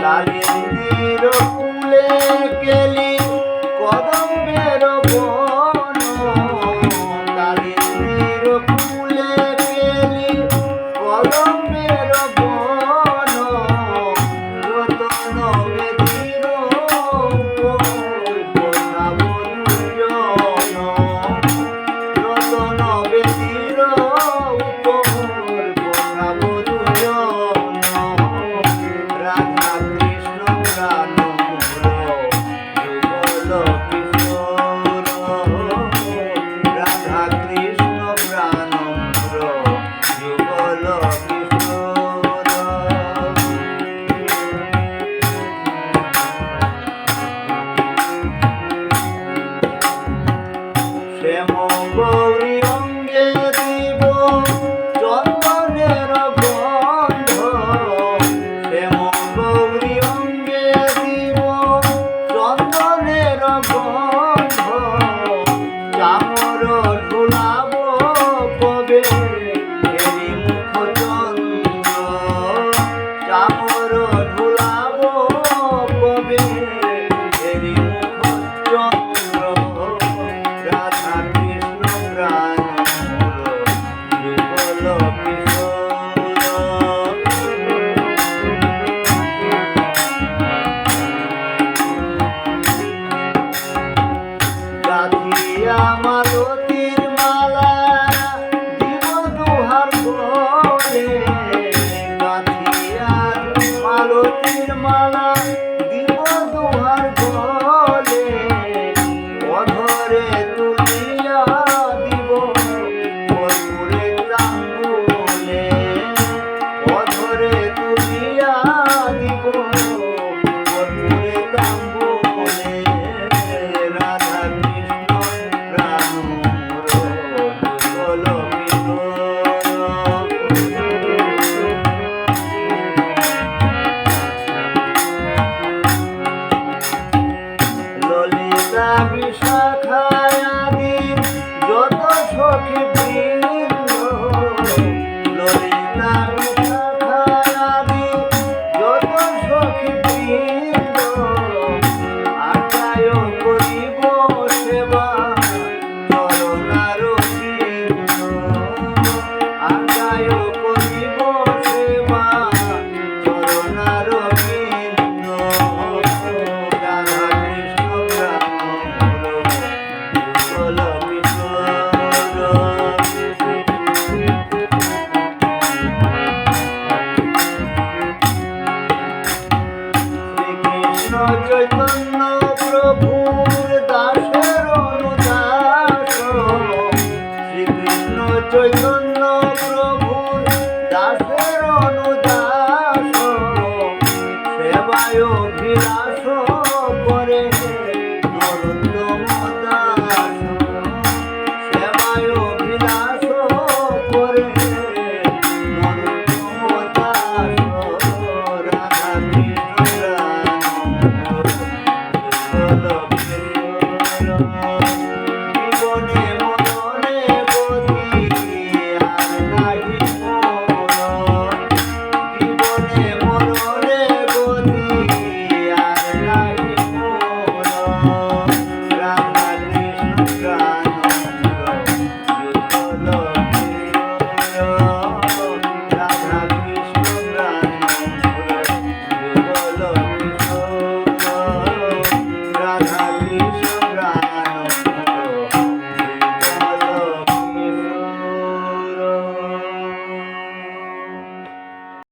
কালিন্দির ফুলে কেলি কদম্বের বন, কালিন্দির ফুলে কেলি কদম্বের বন, রতন বেদির বসাবো দুজন, রতন বেদির বসাবো দুজন। রাধা কৃষ্ণ প্রাণ যুগল কিশোর, রাধা কৃষ্ণ প্রাণ যুগল কিশোর। শ্যাম গৌরী অঙ্গে দিব চন্দনের গন্ধ, শ্যাম গৌরী অঙ্গে দিব চন্দনের গন্ধ, চামর ঝুলাব কবে এরি মুখ চন্দ্র, চামর ঝুলাব কবে এরি মুখ চন্দ্র। রাধা কৃষ্ণ প্রাণ যুগল কিশোর, গাঁথিয়া মালতীর মালা দিব দুহার গলে, গাঁথিয়া মালতীর মালা দিব দুহার গলে, অধরে তুলিয়া দিব কর্পূরে তাম্বুলে, অধরে তুলিয়া দিব কর্পূরে তাম্বুলে। রাধা কৃষ্ণ প্রাণ যুগল কিশোর, ললিতা বিশাখা